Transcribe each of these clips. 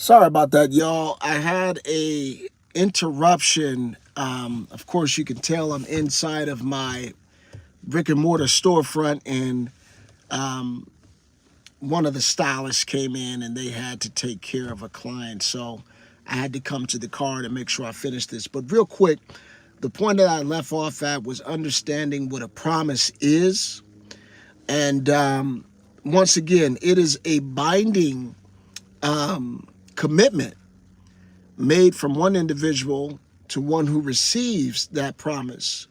Sorry about that, y'all. I had a interruption. Of course, you can tell I'm inside of my brick and mortar storefront, and one of the stylists came in and they had to take care of a client. So I had to come to the car to make sure I finished this. But real quick, the point that I left off at was understanding what a promise is. And once again, it is a binding commitment made from one individual to one who receives that promise.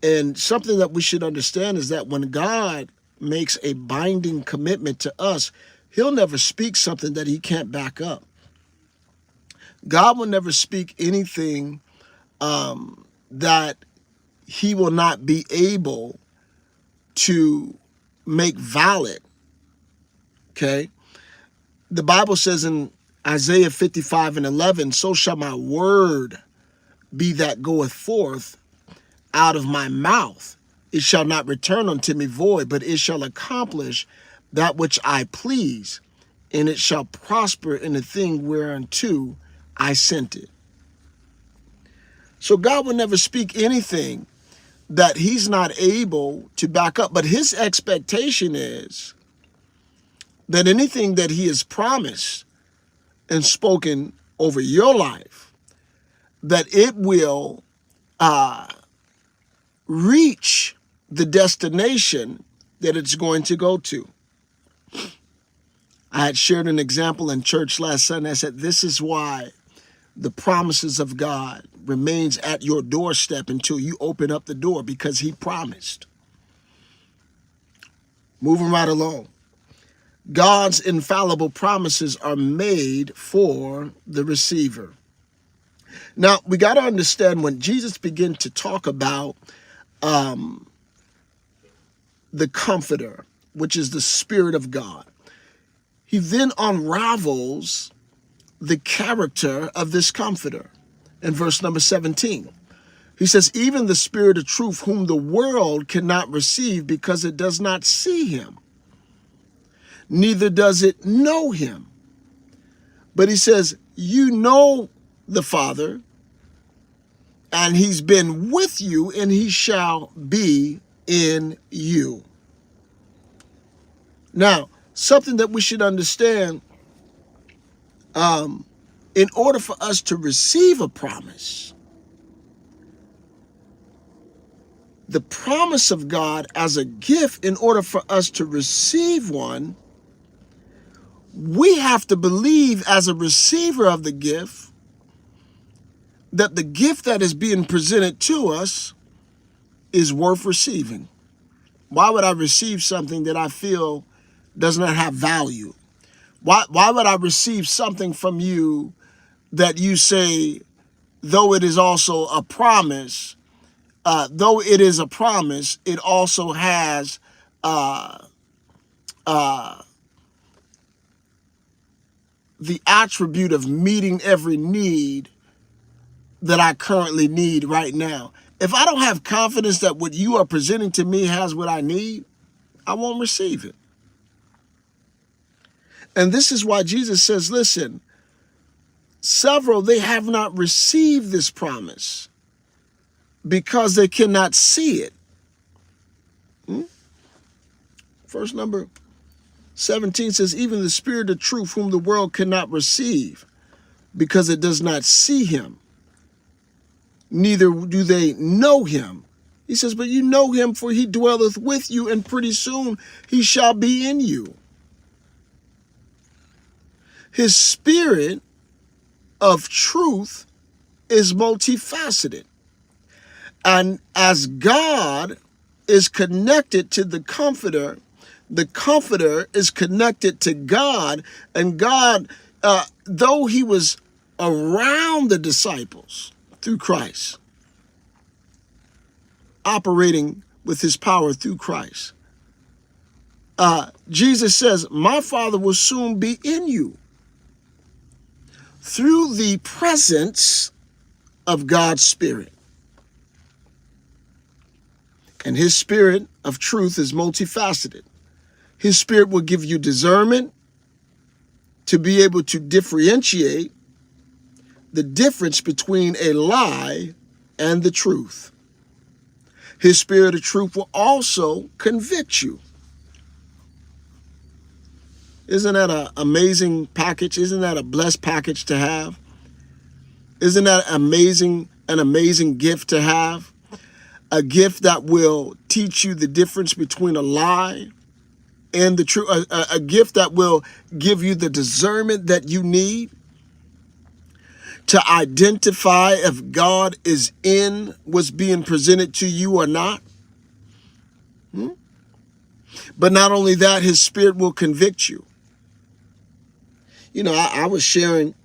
And something that we should understand is that when God makes a binding commitment to us, he'll never speak something that he can't back up. God will never speak anything that he will not be able to make valid. Okay? The Bible says in Isaiah 55:11, so shall my word be that goeth forth out of my mouth. It shall not return unto me void, but it shall accomplish that which I please, and it shall prosper in the thing whereunto I sent it. So God will never speak anything that he's not able to back up. But his expectation is that anything that he has promised and spoken over your life, that it will reach the destination that it's going to go to. I had shared an example in church last Sunday. I said, this is why the promises of God remains at your doorstep until you open up the door, because he promised. Moving right along. God's infallible promises are made for the receiver. Now, we got to understand when Jesus began to talk about the Comforter, which is the Spirit of God, he then unravels the character of this Comforter in verse number 17. He says, even the Spirit of truth, whom the world cannot receive because it does not see him, neither does it know him. But he says, you know the Father, and he's been with you, and he shall be in you. Now, something that we should understand, in order for us to receive a promise, the promise of God as a gift, in order for us to receive one, we have to believe as a receiver of the gift that the gift that is being presented to us is worth receiving. Why would I receive something that I feel does not have value? Why would I receive something from you that you say, though it is also a promise, though it is a promise, it also has the attribute of meeting every need that I currently need right now. If I don't have confidence that what you are presenting to me has what I need, I won't receive it. And this is why Jesus says, listen, several, they have not received this promise because they cannot see it. Verse number 17 says, even the Spirit of truth, whom the world cannot receive because it does not see him, neither do they know him. He says, but you know him, for he dwelleth with you, and pretty soon he shall be in you. His Spirit of truth is multifaceted. And as God is connected to the Comforter is connected to God. And God, though he was around the disciples through Christ, operating with his power through Christ, Jesus says, my Father will soon be in you. Through the presence of God's Spirit. And his Spirit of truth is multifaceted. His Spirit will give you discernment. to be able to differentiate the difference between a lie and the truth. His Spirit of truth will also convict you. Isn't that an amazing package? Isn't that a blessed package to have? Isn't that an amazing gift to have? A gift that will teach you the difference between a lie and the truth. A gift that will give you the discernment that you need to identify if God is in what's being presented to you or not. But not only that, his Spirit will convict you. You know, I was sharing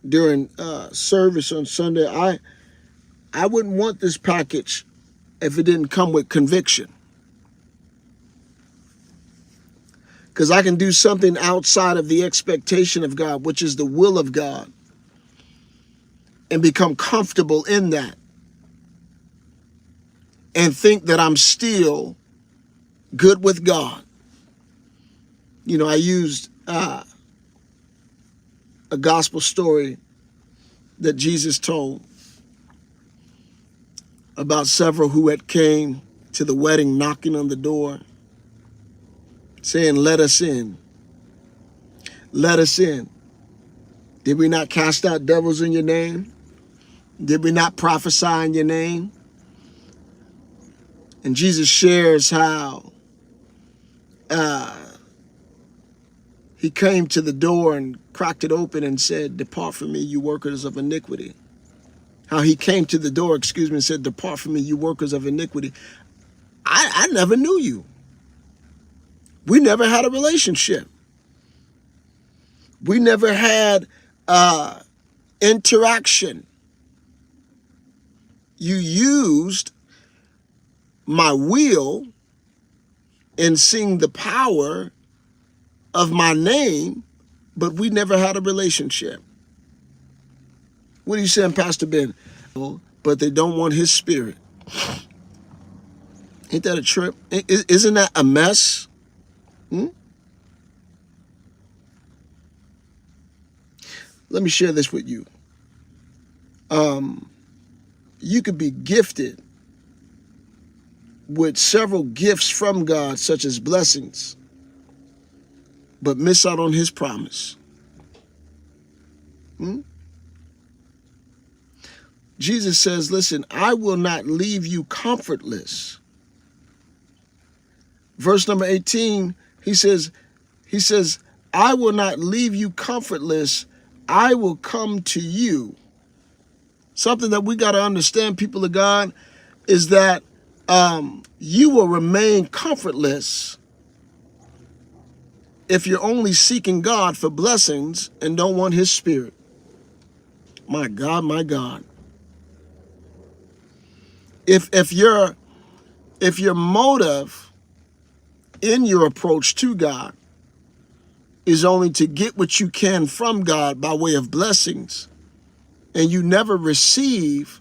during service on Sunday, I wouldn't want this package if it didn't come with conviction. Because I can do something outside of the expectation of God, which is the will of God, and become comfortable in that and think that I'm still good with God. You know, I used a gospel story that Jesus told about several who had came to the wedding knocking on the door saying, "Let us in. Let us in. Did we not cast out devils in your name? Did we not prophesy in your name?" And Jesus shares how he came to the door and cracked it open and said, "Depart from me, you workers of iniquity." How he came to the door, and said, "Depart from me, you workers of iniquity. I never knew you. We never had a relationship. We never had interaction. You used my will in seeing the power of my name, but we never had a relationship." What are you saying, Pastor Ben? But they don't want his Spirit. Ain't that a trip? Isn't that a mess? Let me share this with you. You could be gifted with several gifts from God, such as blessings, but miss out on his promise. Jesus says, listen, I will not leave you comfortless. Verse number 18, he says, I will not leave you comfortless. I will come to you. Something that we got to understand, people of God, is that you will remain comfortless if you're only seeking God for blessings and don't want his Spirit. My God, my God. If your motive in your approach to God is only to get what you can from God by way of blessings, and you never receive